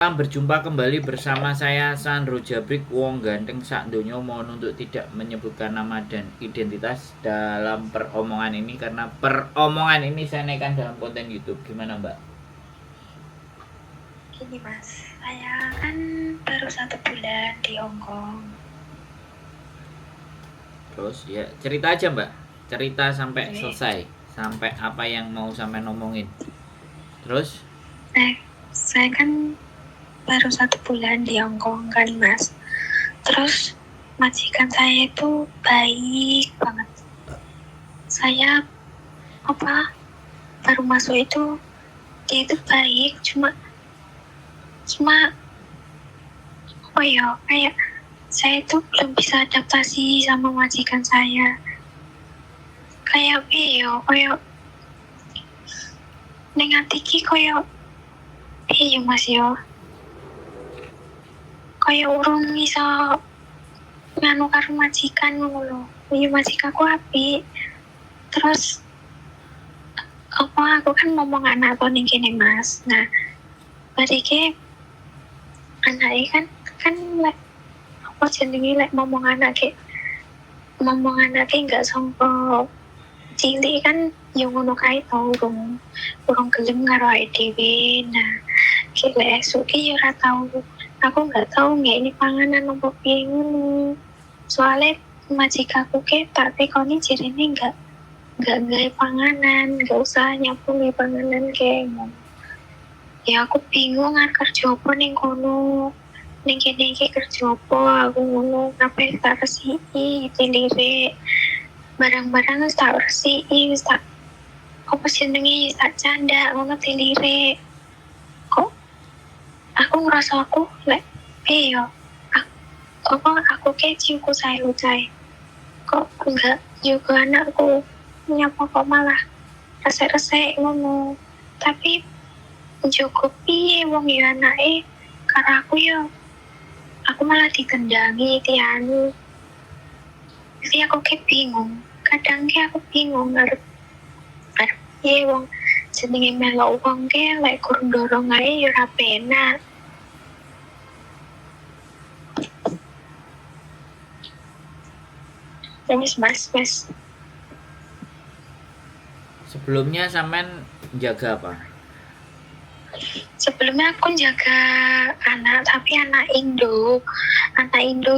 Berjumpa kembali bersama saya Sandro Jabrik, wong ganteng sak donya. Mohon untuk tidak menyebutkan nama dan identitas dalam peromongan ini karena peromongan ini saya naikkan dalam konten YouTube. Gimana Mbak? Gini Mas, saya kan baru 1 bulan di Hongkong. Terus ya cerita aja Mbak, cerita sampai selesai, sampai apa yang mau sampai ngomongin. Terus? Saya kan baru 1 bulan di Hongkong kan Mas. Terus majikan saya itu baik banget. Saya baru masuk itu dia itu baik, cuma kayak saya itu belum bisa adaptasi sama majikan saya. Kayak ning ati iki kayak piye Mas yo? Kayak urung iso nganu karo majikan ngono lho. Ya majikanku apik. Terus aku kan ngomong anak ning kene Mas. Nah, barike anake kan lek apa jenenge lek ngomong anake enggak sangka cilik kan yo ngono kae to urung gelem karo awake dhewe. Nah, ki lek esuk ki yo ora tau aku nggak tahu ini panganan apa piye ngono. Soalnya majikaku ke tak tekoni jirine nggak gawe panganan, nggak usah nyapu panganan kayak ngono. Ya aku bingung kerja apa ning kono. Ning kene iki kerja apa aku ngono, kabeh tak resiki dilire. Barang-barang wis tak resiki, wis tak apa jenenge tak canda ngono dilire. Kok aku ngerasa aku lek yo aku kayak ciumku saya lucai kok enggak juga anakku nyapa kok malah resek-resek ngono. Tapi cukup piye wong ya anake karo aku malah ditendangi tianu. Jadi aku kayak bingung, kadang kayak aku bingung arep piye wong jenenge melok wong ke lek kurang dorong ae ya ora penak. Mas. Sebelumnya sampean jaga apa? Sebelumnya aku jaga anak, tapi anak Indo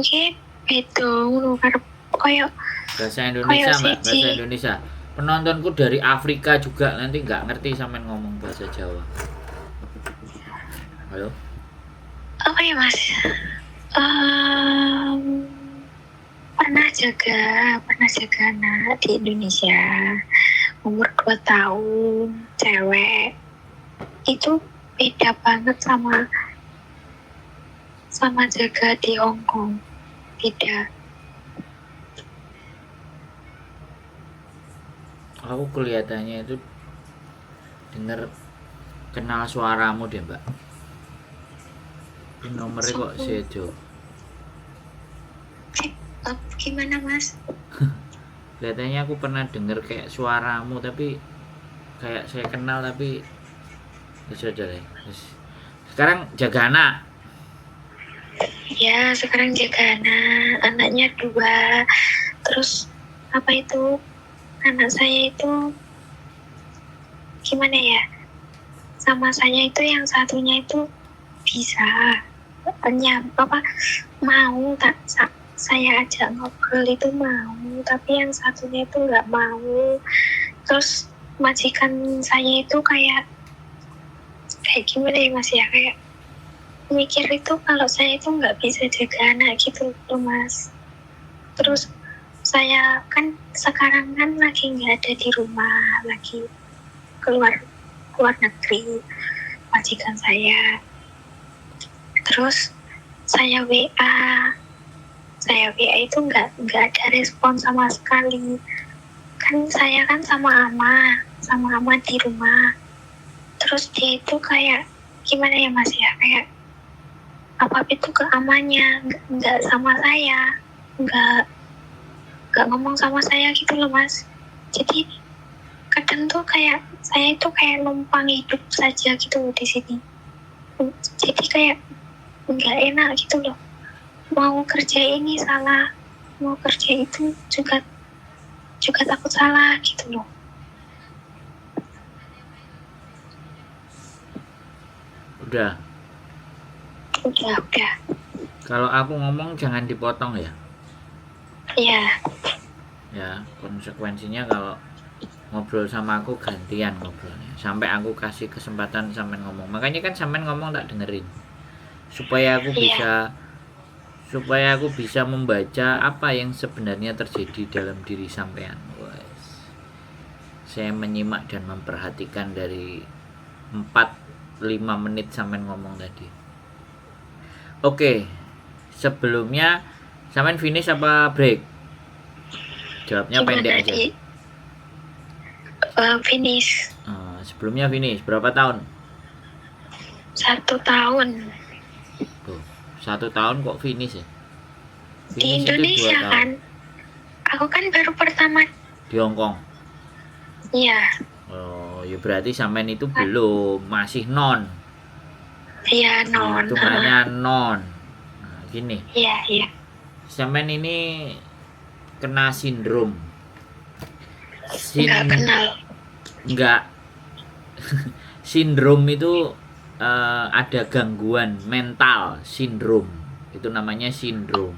ki beda ngono karo koyo bahasa Indonesia Mbak, bahasa Indonesia. Penontonku dari Afrika juga nanti nggak ngerti sampean ngomong bahasa Jawa. Halo? Apa ya Mas? Pernah jaga anak di Indonesia umur 2 tahun, cewek. Itu beda banget sama jaga di Hongkong. Beda. Aku kelihatannya itu kenal suaramu deh Mbak. Nomornya kok sejo. Gimana Mas? Kelihatannya aku pernah dengar kayak suaramu tapi kayak saya kenal tapi sudah deh. Sekarang jaga anak. Ya, sekarang jaga anak. Anaknya 2. Terus anak saya itu gimana ya? Sama saya itu yang satunya itu bisa mau tak saya ajak ngobrol itu mau, tapi yang satunya itu nggak mau. Terus majikan saya itu kayak gimana ya Mas ya, kayak mikir itu kalau saya itu nggak bisa jaga anak gitu loh Mas. Terus saya kan sekarang kan lagi nggak ada di rumah, lagi keluar negeri majikan saya. Terus saya WA itu nggak ada respon sama sekali. Kan saya kan sama ama di rumah. Terus dia itu kayak gimana ya Mas ya, kayak apa itu ke amanya, nggak sama saya, nggak ngomong sama saya gitu loh Mas. Jadi kadang tuh kayak saya itu kayak numpang hidup saja gitu di sini. Jadi kayak nggak enak gitu loh. Mau kerja ini salah, mau kerja itu juga takut salah gitu loh. Udah. Udah. Kalau aku ngomong jangan dipotong ya. Iya. Ya, konsekuensinya kalau ngobrol sama aku gantian ngobrolnya. Sampai aku kasih kesempatan sampean ngomong. Makanya kan sampean ngomong tak dengerin. Supaya aku bisa membaca apa yang sebenarnya terjadi dalam diri sampean. Saya menyimak dan memperhatikan dari 4-5 menit sampean ngomong tadi. Oke. Sebelumnya sampean finish apa break? Jawabnya pendek aja. Finish. Sebelumnya finish. Berapa tahun? 1 tahun. Tuh, 1 tahun kok finish ya? Di Finish Indonesia kan. Aku kan baru pertama di Hong Kong. Iya. Oh, ya berarti sampean itu belum, masih non. Iya, non. Hitungannya non. Nah, gini. Iya. Sampean ini kena sindrom. Nggak kenal. Enggak. Sindrom itu ada gangguan mental, sindrom. Itu namanya sindrom.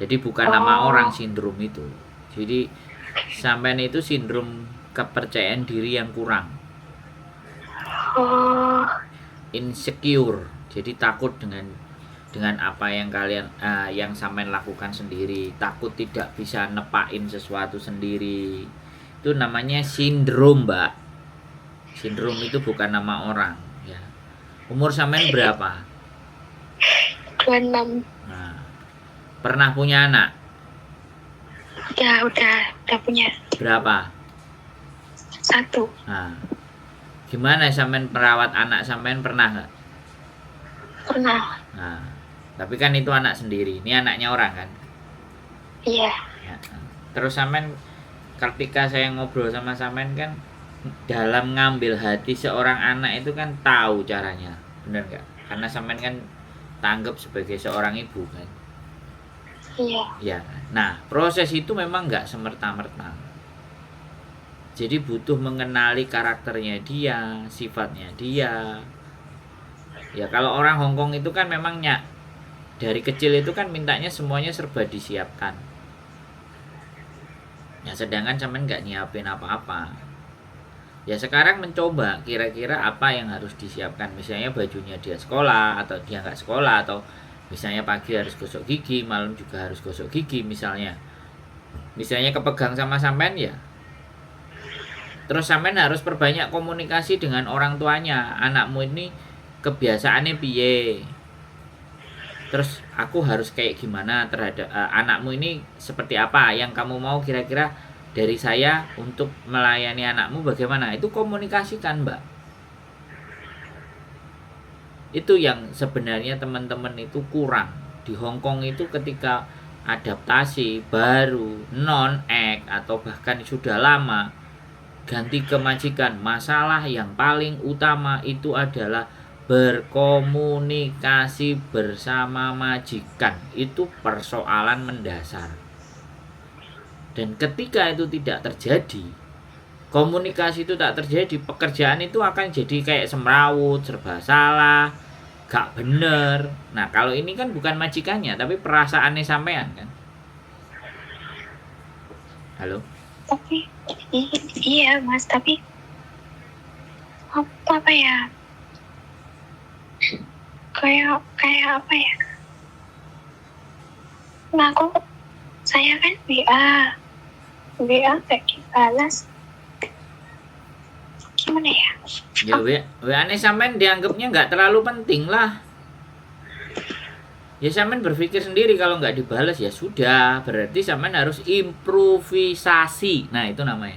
Jadi bukan nama orang sindrom itu. Jadi sampean itu sindrom kepercayaan diri yang kurang. Insecure. Jadi takut dengan apa yang kalian yang sampean lakukan sendiri, takut tidak bisa nepain sesuatu sendiri. Itu namanya sindrom, Mbak. Sindrom itu bukan nama orang, ya. Umur sampean berapa? 26. Nah, pernah punya anak? Ya, udah punya. Berapa? 1. Nah, gimana sampean merawat anak sampean, pernah nggak? Pernah. Nah, tapi kan itu anak sendiri. Ini anaknya orang kan? Iya. Ya. Terus sampean ketika saya ngobrol sama sampean kan, dalam ngambil hati seorang anak itu kan tahu caranya, benar nggak? Karena sampean kan tanggap sebagai seorang ibu kan? Iya. Ya. Nah, proses itu memang nggak semerta-merta. Jadi butuh mengenali karakternya dia, sifatnya dia. Ya kalau orang Hongkong itu kan memangnya dari kecil itu kan mintanya semuanya serba disiapkan. Ya sedangkan sampean nggak nyiapin apa-apa. Ya sekarang mencoba kira-kira apa yang harus disiapkan. Misalnya bajunya dia sekolah atau dia nggak sekolah, atau misalnya pagi harus gosok gigi, malam juga harus gosok gigi misalnya. Misalnya kepegang sama sampean ya. Terus sampean harus perbanyak komunikasi dengan orang tuanya. Anakmu ini kebiasaannya piye? Terus aku harus kayak gimana terhadap anakmu ini, seperti apa yang kamu mau kira-kira dari saya untuk melayani anakmu, bagaimana? Itu komunikasikan, Mbak. Itu yang sebenarnya teman-teman itu kurang. Di Hong Kong itu ketika adaptasi baru, non-ek atau bahkan sudah lama ganti ke majikan, masalah yang paling utama itu adalah berkomunikasi bersama majikan. Itu persoalan mendasar. Dan ketika itu tidak terjadi, komunikasi itu tak terjadi, pekerjaan itu akan jadi kayak semrawut, serba salah, gak bener. Nah kalau ini kan bukan majikannya, tapi perasaannya sampean kan. Halo? Tapi iya Mas, tapi apa ya, kayak apa ya, nah saya kan WA kayak dibalas, gimana ya? Ya WA-nya sampean dianggapnya nggak terlalu penting lah. Ya sampean berpikir sendiri, kalau nggak dibalas ya sudah, berarti sampean harus improvisasi. Nah itu namanya.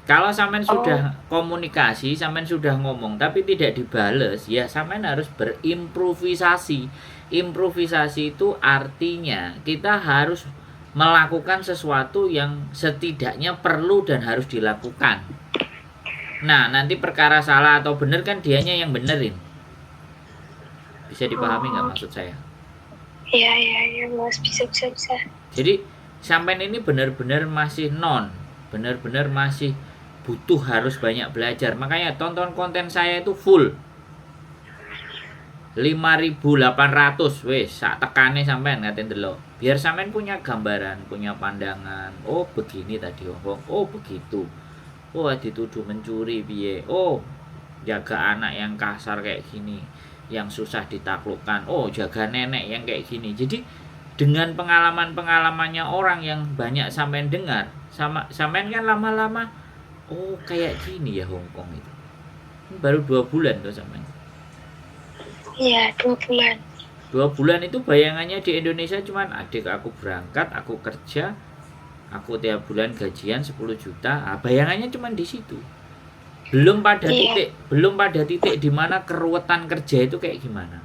Kalau sampean sudah komunikasi, sampean sudah ngomong tapi tidak dibales, ya sampean harus berimprovisasi. Improvisasi itu artinya kita harus melakukan sesuatu yang setidaknya perlu dan harus dilakukan. Nah nanti perkara salah atau benar kan dianya yang benerin. Bisa dipahami nggak maksud saya? Iya Mas, bisa. Jadi sampean ini benar-benar masih benar-benar masih butuh harus banyak belajar. Makanya tonton konten saya itu full 5.800 wes sak tekane sampean ngaten delok. Biar sampean punya gambaran, punya pandangan. Oh, begini tadi wong. Oh, begitu. Oh, dituduh mencuri piye. Oh, jaga anak yang kasar kayak gini, yang susah ditaklukkan. Oh, jaga nenek yang kayak gini. Jadi dengan pengalaman-pengalamannya orang yang banyak sampean dengar, sampean kan lama-lama oh kayak gini ya Hong Kong itu. Baru 2 bulan tuh sampean. Iya, 2 bulan. 2 bulan itu bayangannya di Indonesia cuman adik aku berangkat, aku kerja, aku tiap bulan gajian 10 juta. Ah, bayangannya cuman di situ. Belum pada titik di mana keruwetan kerja itu kayak gimana.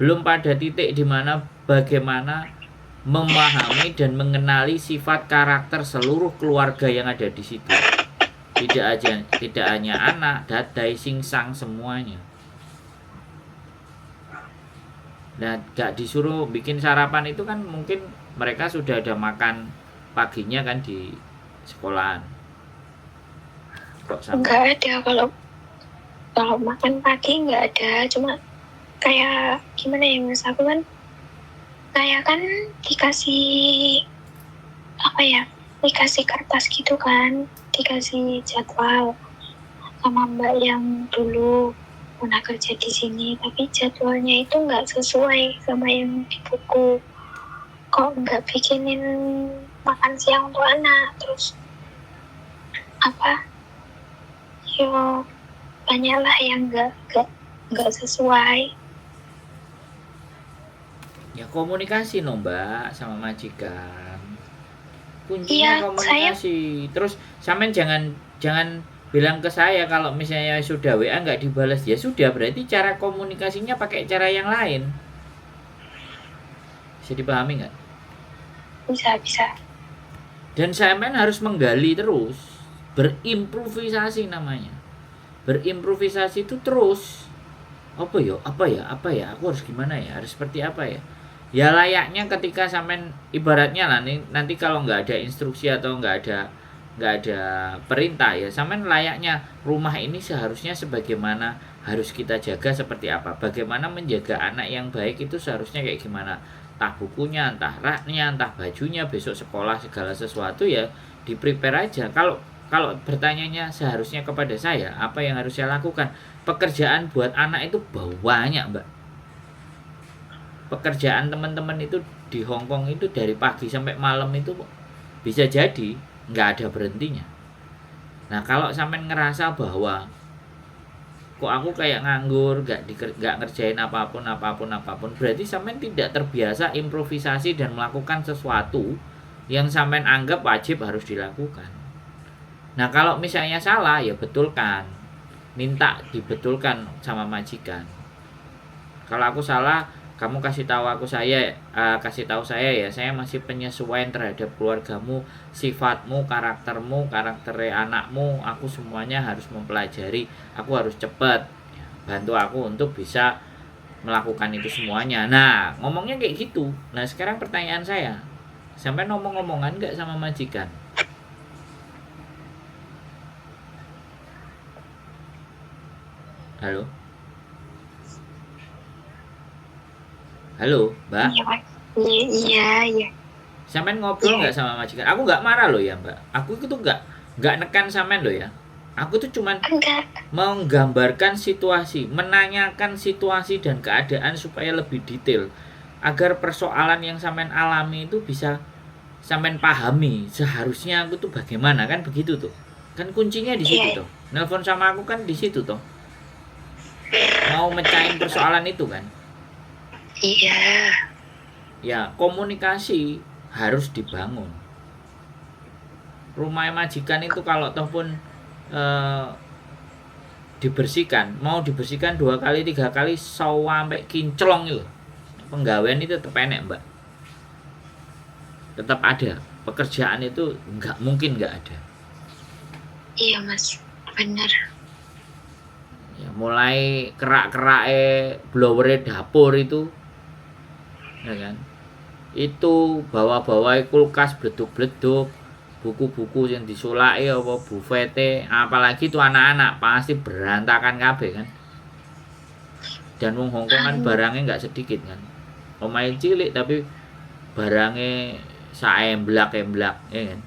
Belum pada titik di mana bagaimana memahami dan mengenali sifat karakter seluruh keluarga yang ada di situ. Tidak hanya anak, dadai, singsang semuanya. Nah, gak disuruh bikin sarapan itu kan mungkin mereka sudah ada makan paginya kan di sekolahan. Kok sama? Enggak ada, kalau makan pagi enggak ada, cuma kayak gimana ya Mas, aku kan kayak kan dikasih dikasih kertas gitu kan, dikasih jadwal sama mbak yang dulu pernah kerja di sini, tapi jadwalnya itu nggak sesuai sama yang di buku. Kok nggak bikinin makan siang untuk anak, terus yo banyaklah yang nggak sesuai. Ya komunikasi no Mbak sama majikan. Kuncinya komunikasi. Terus sampean jangan bilang ke saya kalau misalnya sudah WA nggak dibalas, ya sudah berarti cara komunikasinya pakai cara yang lain. Bisa dipahami nggak? Bisa. Dan sampean harus menggali terus, berimprovisasi namanya. Berimprovisasi itu terus. Apa ya? Aku harus gimana ya? Harus seperti apa ya? Ya layaknya ketika sampean ibaratnya lah nanti kalau nggak ada instruksi atau nggak ada perintah ya sampean layaknya rumah ini seharusnya sebagaimana harus kita jaga seperti apa, bagaimana menjaga anak yang baik itu seharusnya kayak gimana, entah bukunya, entah raknya, entah bajunya, besok sekolah segala sesuatu ya di prepare aja. Kalau bertanyanya seharusnya kepada saya apa yang harus saya lakukan, pekerjaan buat anak itu banyak Mbak. Pekerjaan teman-teman itu di Hong Kong itu dari pagi sampai malam itu bisa jadi nggak ada berhentinya. Nah kalau sampean ngerasa bahwa kok aku kayak nganggur, nggak ngerjain apapun, berarti sampean tidak terbiasa improvisasi dan melakukan sesuatu yang sampean anggap wajib harus dilakukan. Nah kalau misalnya salah ya betulkan, minta dibetulkan sama majikan. Kalau aku salah, kamu kasih tahu saya ya, saya masih penyesuaian terhadap keluargamu, sifatmu, karaktermu, karakter anakmu, aku semuanya harus mempelajari, aku harus cepat, bantu aku untuk bisa melakukan itu semuanya. Nah ngomongnya kayak gitu. Nah sekarang pertanyaan saya, sampai ngomong-ngomongan nggak sama majikan? Halo Mbak. Iya. Sampean ngobrol nggak sama majikan? Aku nggak marah loh ya Mbak. Aku itu nggak nekan sampean loh ya. Aku tuh cuman menggambarkan situasi, menanyakan situasi dan keadaan supaya lebih detail, agar persoalan yang sampean alami itu bisa sampean pahami. Seharusnya aku tuh bagaimana, kan begitu tuh. Kan kuncinya di situ tuh. Nelpon sama aku kan di situ tuh. Mau mecahin persoalan itu kan. Iya. Ya komunikasi harus dibangun. Rumah majikan itu kalau toh pun dibersihkan, mau dibersihkan 2 kali 3 kali sampai kinclong itu, penggawean itu tetap enak Mbak, tetap ada. Pekerjaan itu nggak mungkin nggak ada. Iya Mas, benar. Ya, mulai kerak-kerake blowere dapur itu, ya kan. Itu bawa-bawa kulkas bleduk-bleduk, buku-buku yang disulaki apa bufete, apalagi itu anak-anak pasti berantakan kabeh kan. Dan wong Hongkong kan barangnya nggak sedikit kan. Omahe cilik tapi barangnya saemblak-emblak, ya kan.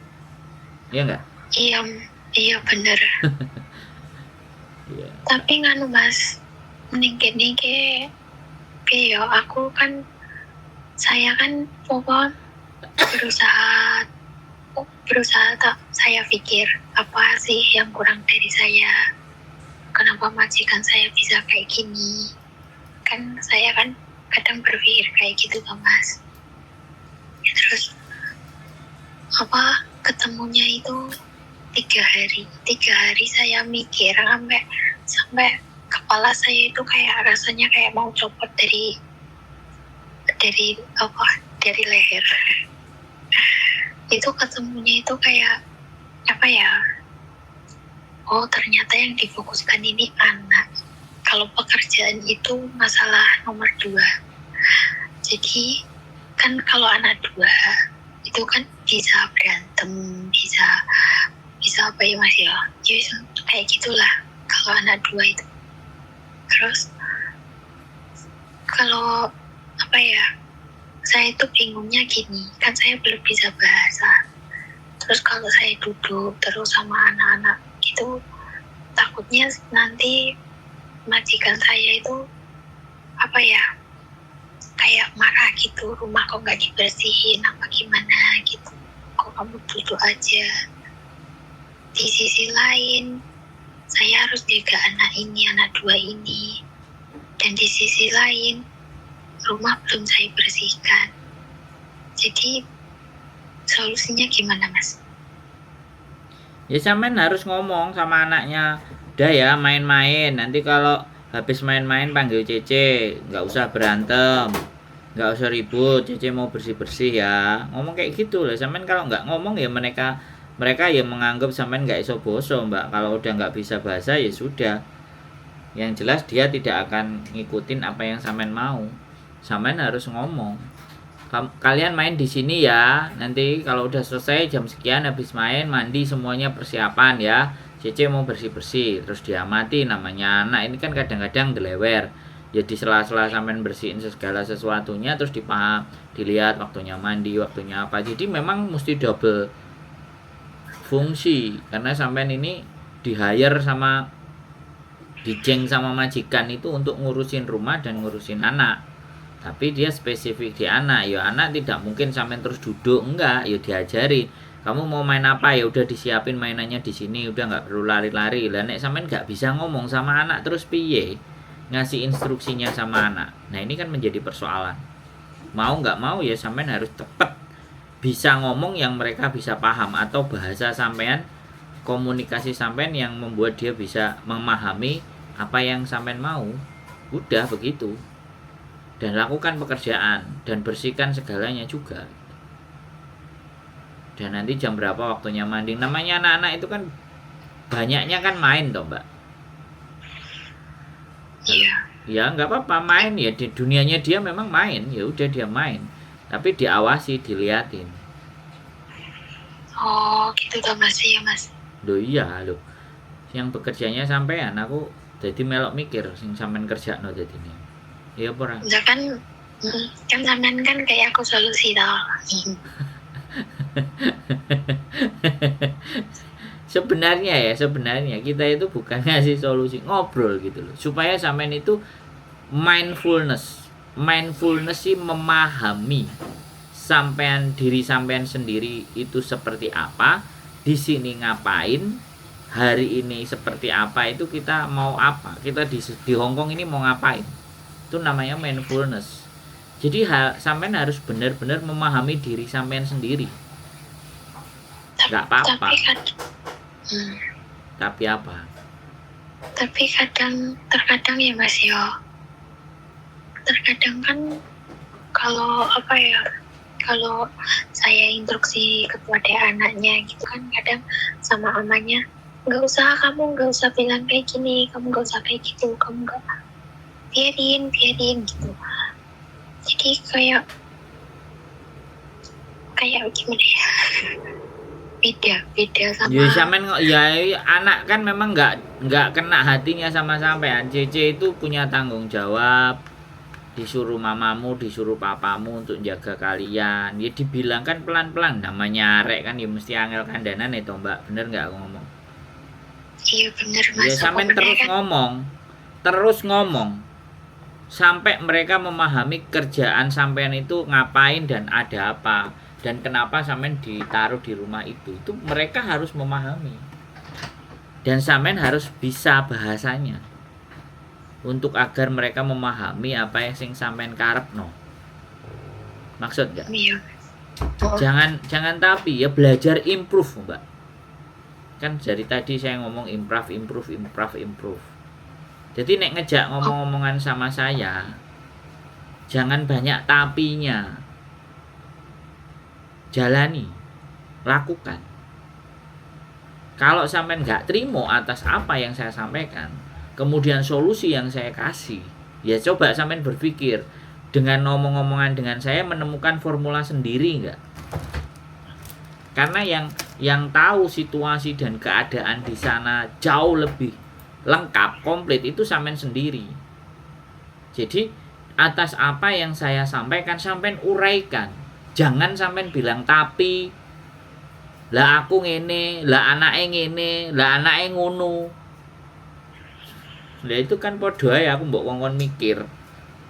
Iya enggak? Iya, iya bener. Iya. Tapi nganu Mas, mending ke yo aku kan saya kan pokok berusaha tak saya pikir apa sih yang kurang dari saya, kenapa majikan saya bisa kayak gini, kan saya kan kadang berpikir kayak gitu kan Mas ya, terus apa ketemunya itu 3 hari saya mikir sampai kepala saya itu kayak rasanya kayak mau copot dari leher. Itu ketemunya itu kayak apa ya, oh ternyata yang difokuskan ini anak, kalau pekerjaan itu masalah nomor 2. Jadi kan kalau anak 2 itu kan bisa berantem, bisa apa ya Mas ya, jadi kayak gitulah kalau anak 2 itu. Terus kalau apa ya, saya itu bingungnya gini, kan saya belum bisa bahasa. Terus kalau saya duduk terus sama anak-anak gitu, takutnya nanti majikan saya itu apa ya, kayak marah gitu, rumah kok nggak dibersihin apa gimana gitu, kok kamu duduk aja. Di sisi lain saya harus jaga anak 2 ini, dan di sisi lain rumah belum saya bersihkan. Jadi solusinya gimana Mas? Ya sampean harus ngomong sama anaknya, udah ya main-main, nanti kalau habis main-main panggil Cece, nggak usah berantem, nggak usah ribut, Cece mau bersih-bersih ya, ngomong kayak gitu lah. Sampean kalau nggak ngomong ya mereka ya menganggap sampean nggak iso boso Mbak. Kalau udah nggak bisa bahasa ya sudah, yang jelas dia tidak akan ngikutin apa yang sampean mau. Sampean harus ngomong, kalian main di sini ya, nanti kalau udah selesai jam sekian habis main mandi semuanya persiapan ya, Cece mau bersih-bersih. Terus diamati, namanya anak ini kan kadang-kadang delewer ya, di sela-sela sampean bersihin segala sesuatunya, terus dilihat waktunya mandi, waktunya apa. Jadi memang mesti double fungsi, karena sampean ini di-hire sama dijeng sama majikan itu untuk ngurusin rumah dan ngurusin anak. Tapi dia spesifik di anak, ya anak tidak mungkin sampai terus duduk, enggak, ya diajari. Kamu mau main apa ya udah disiapin mainannya di sini, udah nggak perlu lari-lari. Lah nek sampean nggak bisa ngomong sama anak terus piye ngasih instruksinya sama anak. Nah ini kan menjadi persoalan. Mau nggak mau ya sampean harus tepat bisa ngomong yang mereka bisa paham, atau bahasa sampean, komunikasi sampean yang membuat dia bisa memahami apa yang sampean mau. Udah begitu. Dan lakukan pekerjaan dan bersihkan segalanya juga. Dan nanti jam berapa waktunya mandi, namanya anak-anak itu kan banyaknya kan main toh Mbak. Iya. Ya nggak apa-apa main ya, di dunianya dia memang main, ya udah dia main, tapi diawasi, diliatin. Oh gitu toh Mas ya Mas. Loh iya loh, yang bekerjanya sampean, aku jadi melok mikir sing sampean kerjakno dadi ini. Iya pura. Ya kan sampean kan kayak aku solusi toh. sebenarnya kita itu bukan ngasih solusi, ngobrol gitu loh, supaya sampean itu mindfulness sih, memahami sampean, diri sampean sendiri itu seperti apa, di sini ngapain, hari ini seperti apa, itu kita mau apa, kita di Hongkong ini mau ngapain. Itu namanya mindfulness. Jadi sampean harus benar-benar memahami diri sampean sendiri. Nggak apa-apa. Tapi apa? Tapi terkadang ya Mas yo. Terkadang kan kalau apa ya, kalau saya instruksi kepada anaknya gitu kan, kadang sama amannya kamu nggak usah bilang kayak gini, kamu nggak usah kayak gitu, kamu nggak, biarin gitu. Jadi kayak gimana ya, beda sama Ya sampean ya anak kan memang nggak kena hatinya sama sampean. Cece itu punya tanggung jawab. Disuruh mamamu, disuruh papamu untuk jaga kalian. Ya dibilang kan pelan-pelan, namanya arek kan ya mesti angel kandanan itu, Mbak. Bener nggak aku ngomong? iya bener mas. Ya sampean terus ngomong sampai mereka memahami kerjaan sampean itu ngapain dan ada apa dan kenapa sampean ditaruh di rumah itu mereka harus memahami dan sampean harus bisa bahasanya untuk agar mereka memahami apa yang sing sampean karepno. Maksud gak? Iya. Jangan tapi ya belajar improve, Mbak. Kan dari tadi saya ngomong improve. Jadi nek ngejak ngomong-ngomongan sama saya, jangan banyak tapinya. Jalani, lakukan. Kalau sampean nggak terima atas apa yang saya sampaikan, kemudian solusi yang saya kasih, ya coba sampean berpikir dengan ngomong-ngomongan dengan saya menemukan formula sendiri nggak? Karena yang tahu situasi dan keadaan di sana jauh lebih lengkap, komplit itu sampean sendiri. Jadi atas apa yang saya sampaikan sampean uraikan. Jangan sampean bilang tapi lah aku ngene, lah anake ngene, lah anake ngono. Lah itu kan padha ae aku mbok ngongkon mikir.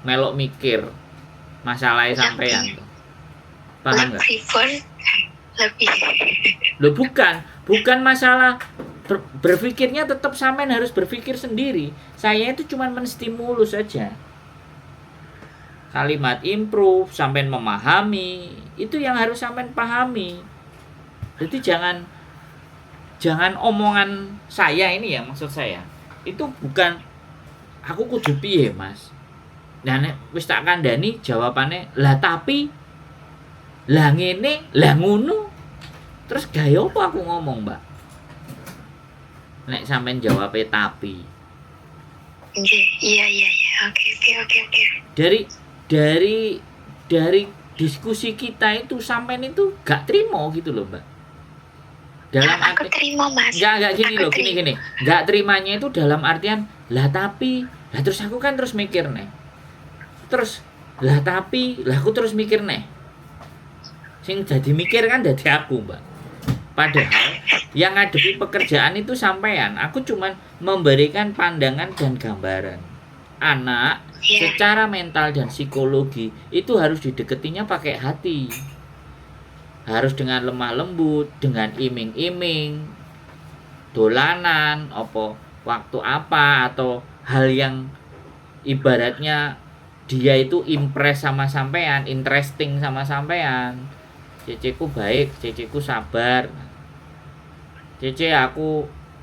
Melok mikir masalahnya sampean. Paham enggak? Lebih. Loh bukan masalah berpikirnya tetap sampean harus berpikir sendiri. Saya itu cuma menstimulus saja. Kalimat improve, sampean memahami, itu yang harus sampean pahami. Jadi jangan omongan saya ini ya, maksud saya. Itu bukan aku kudu piye, Mas. Nah nek wis tak kandhani jawabane, lah tapi lah ngene, lah ngono. Terus gaya apa aku ngomong, Mbak? Nek sampean jawabnya tapi. Iya. Oke. Dari diskusi kita itu sampean itu gak terima gitu loh, Mbak. Dalam aku terima, Mas. Enggak gini loh, gini. Enggak terimanya itu dalam artian lah tapi, lah terus aku kan terus mikir nih. Terus lah tapi, lah aku terus mikir nih. Sing jadi mikir kan jadi aku, Mbak. Padahal yang ngadepi pekerjaan itu sampean. Aku cuman memberikan pandangan dan gambaran. Anak secara mental dan psikologi itu harus dideketinya pakai hati. Harus dengan lemah lembut, dengan iming-iming, dolanan, waktu apa atau hal yang ibaratnya dia itu impress sama sampean, interesting sama sampean. Ceceku baik, ceceku sabar. Cece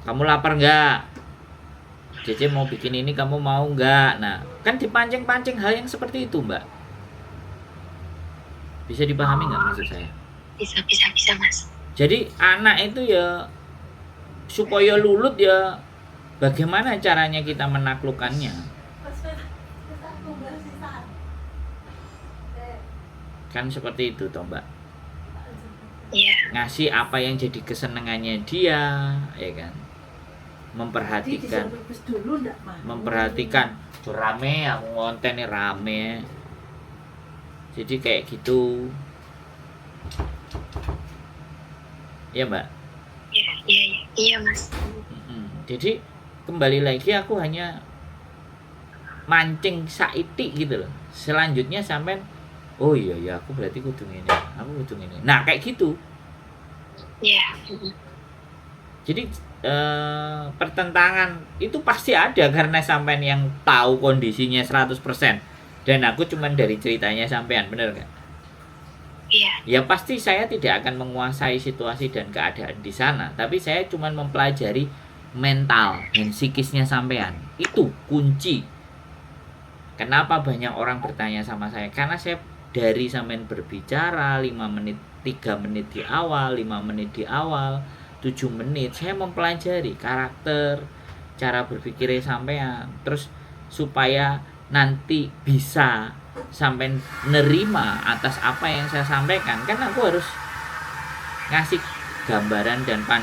kamu lapar enggak? Cece mau bikin ini, kamu mau enggak? Nah, kan dipancing-pancing hal yang seperti itu, Mbak. Bisa dipahami enggak maksud saya? Bisa, Mas. Jadi anak itu ya supaya lulut ya bagaimana caranya kita menaklukkannya? Kan seperti itu toh, Mbak. Iya. Ngasih apa yang jadi kesenangannya dia, ya kan? Memperhatikan rame, aku ngonten nih rame. Jadi kayak gitu. Ya, Mbak. Iya, Mas. Jadi kembali lagi aku hanya mancing saitik gitu loh. Selanjutnya sampai oh iya aku berarti kudu ngene. Nah, kayak gitu. Iya. Jadi pertentangan itu pasti ada karena sampean yang tahu kondisinya 100% dan aku cuman dari ceritanya sampean, bener gak? Iya. Ya pasti saya tidak akan menguasai situasi dan keadaan di sana, tapi saya cuman mempelajari mental dan psikisnya sampean. Itu kunci. Kenapa banyak orang bertanya sama saya? Karena saya dari sampean berbicara 5 menit, 3 menit di awal, 5 menit di awal, 7 menit saya mempelajari karakter, cara berpikirnya sampean, terus supaya nanti bisa sampai nerima atas apa yang saya sampaikan, kan aku harus ngasih gambaran dan pandangan